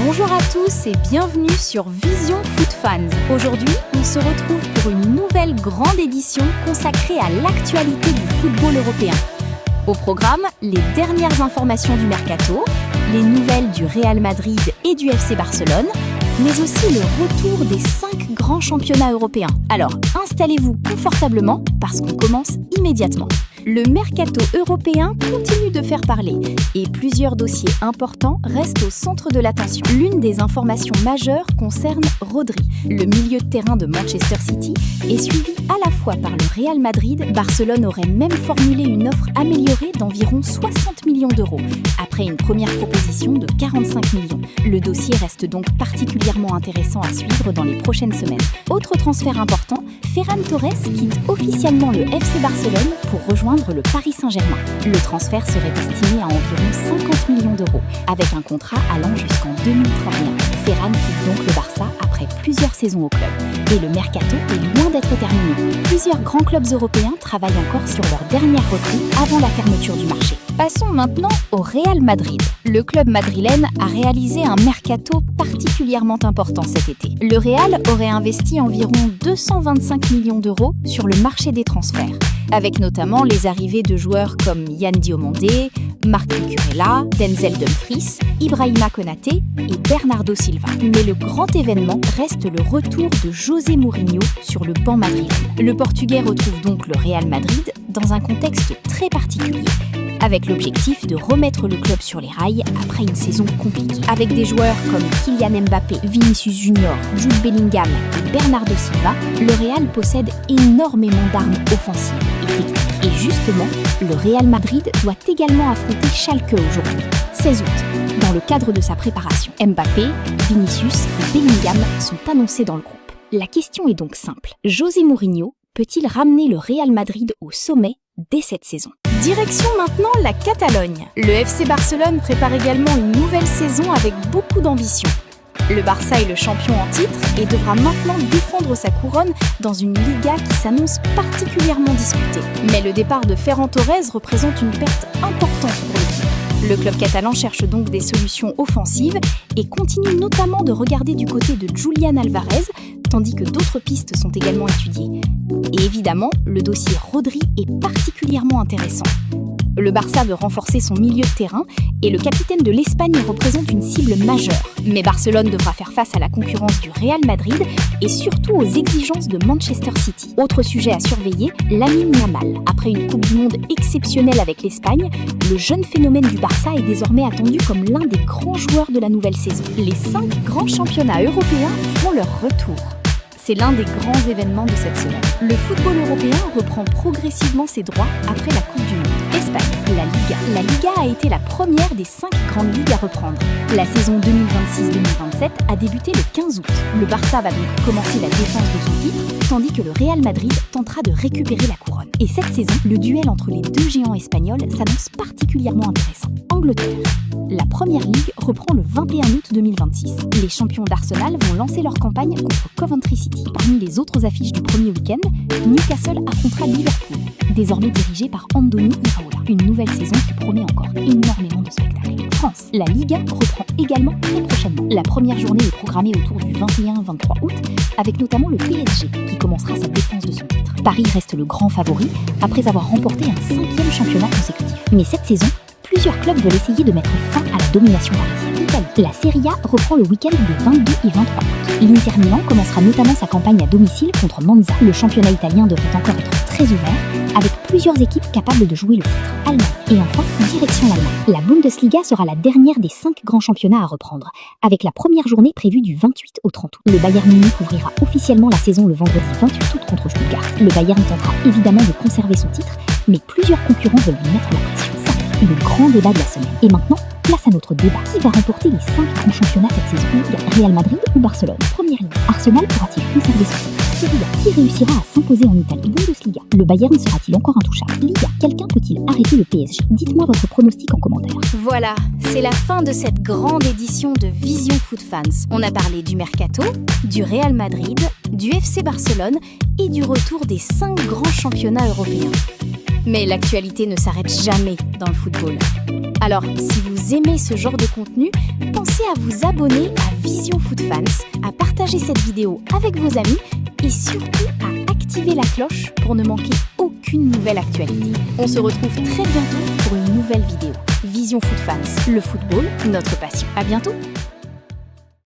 Bonjour à tous et bienvenue sur Vision Foot Fans. Aujourd'hui, on se retrouve pour une nouvelle grande édition consacrée à l'actualité du football européen. Au programme, les dernières informations du mercato, les nouvelles du Real Madrid et du FC Barcelone, mais aussi le retour des 5 grands championnats européens. Alors, installez-vous confortablement parce qu'on commence immédiatement. Le mercato européen continue de faire parler et plusieurs dossiers importants restent au centre de l'attention. L'une des informations majeures concerne Rodri. Le milieu de terrain de Manchester City est suivi à la fois par le Real Madrid. Barcelone aurait même formulé une offre améliorée d'environ 60 millions d'euros, après une première proposition de 45 millions. Le dossier reste donc particulièrement intéressant à suivre dans les prochaines semaines. Autre transfert important, Ferran Torres quitte officiellement le FC Barcelone pour rejoindre le Paris Saint-Germain. Le transfert serait estimé à environ 50 millions d'euros, avec un contrat allant jusqu'en 2031. Ferran quitte donc le Barça après plusieurs saisons au club. Et le mercato est loin d'être terminé. Plusieurs grands clubs européens travaillent encore sur leur dernière recrue avant la fermeture du marché. Passons maintenant au Real Madrid. Le club madrilène a réalisé un mercato particulièrement important cet été. Le Real aurait investi environ 225 millions d'euros sur le marché des transferts, avec notamment les arrivées de joueurs comme Yann Diomandé, Marc Cucurella, Denzel Dumfries, Ibrahima Konaté et Bernardo Silva. Mais le grand événement reste le retour de José Mourinho sur le banc madrilène. Le Portugais retrouve donc le Real Madrid dans un contexte très particulier, avec l'objectif de remettre le club sur les rails après une saison compliquée. Avec des joueurs comme Kylian Mbappé, Vinicius Junior, Jude Bellingham et Bernardo Silva, le Real possède énormément d'armes offensives et techniques. Et justement, le Real Madrid doit également affronter Schalke aujourd'hui, 16 août, dans le cadre de sa préparation. Mbappé, Vinicius et Bellingham sont annoncés dans le groupe. La question est donc simple. José Mourinho peut-il ramener le Real Madrid au sommet dès cette saison ? Direction maintenant la Catalogne. Le FC Barcelone prépare également une nouvelle saison avec beaucoup d'ambition. Le Barça est le champion en titre et devra maintenant défendre sa couronne dans une Liga qui s'annonce particulièrement disputée. Mais le départ de Ferran Torres représente une perte importante pour l'équipe. Le club catalan cherche donc des solutions offensives et continue notamment de regarder du côté de Julián Álvarez, tandis que d'autres pistes sont également étudiées. Et évidemment, le dossier Rodri est particulièrement intéressant. Le Barça veut renforcer son milieu de terrain et le capitaine de l'Espagne représente une cible majeure. Mais Barcelone devra faire face à la concurrence du Real Madrid et surtout aux exigences de Manchester City. Autre sujet à surveiller, Lamine Yamal. Après une Coupe du Monde exceptionnelle avec l'Espagne, le jeune phénomène du Barça est désormais attendu comme l'un des grands joueurs de la nouvelle saison. Les 5 grands championnats européens font leur retour. C'est l'un des grands événements de cette semaine. Le football européen reprend progressivement ses droits après la Coupe du Monde. Espagne, la Liga. La Liga a été la première des 5 grandes ligues à reprendre. La saison 2026-2027 a débuté le 15 août. Le Barça va donc commencer la défense de son titre, tandis que le Real Madrid tentera de récupérer la couronne. Et cette saison, le duel entre les 2 géants espagnols s'annonce particulièrement intéressant. Angleterre. La Première Ligue reprend le 21 août 2026. Les champions d'Arsenal vont lancer leur campagne contre Coventry City. Parmi les autres affiches du premier week-end, Newcastle affrontera Liverpool, désormais dirigé par Andoni Iraola. Une nouvelle saison qui promet encore énormément de spectacles. France. La Ligue 1 reprend également très prochainement. La première journée est programmée autour du 21-23 août, avec notamment le PSG qui commencera sa défense de son titre. Paris reste le grand favori après avoir remporté un 5e championnat consécutif. Mais cette saison, plusieurs clubs veulent essayer de mettre fin à la domination parisienne. Italie. La Serie A reprend le week-end des 22 et 23 août. L'Inter Milan commencera notamment sa campagne à domicile contre Monza. Le championnat italien devrait encore être très ouvert, avec plusieurs équipes capables de jouer le titre. Allemagne. Et enfin, direction l'Allemagne. La Bundesliga sera la dernière des 5 grands championnats à reprendre, avec la première journée prévue du 28 au 30 août. Le Bayern Munich ouvrira officiellement la saison le vendredi 28 août contre Stuttgart. Le Bayern tentera évidemment de conserver son titre, mais plusieurs concurrents veulent lui mettre la pression. Le grand débat de la semaine. Et maintenant, place à notre débat. Qui va remporter les 5 grands championnats cette saison ? Real Madrid ou Barcelone ? Première ligne. Arsenal pourra-t-il conserver son titre ? Serie A. Qui réussira à s'imposer en Italie ? Bundesliga. Le Bayern sera-t-il encore intouchable ? Liga. Quelqu'un peut-il arrêter le PSG ? Dites-moi votre pronostic en commentaire. Voilà, c'est la fin de cette grande édition de Vision Foot Fans. On a parlé du mercato, du Real Madrid, du FC Barcelone et du retour des 5 grands championnats européens. Mais l'actualité ne s'arrête jamais dans le football. Alors, si vous aimez ce genre de contenu, pensez à vous abonner à Vision Foot Fans, à partager cette vidéo avec vos amis et surtout à activer la cloche pour ne manquer aucune nouvelle actualité. On se retrouve très bientôt pour une nouvelle vidéo. Vision Foot Fans, le football, notre passion. À bientôt!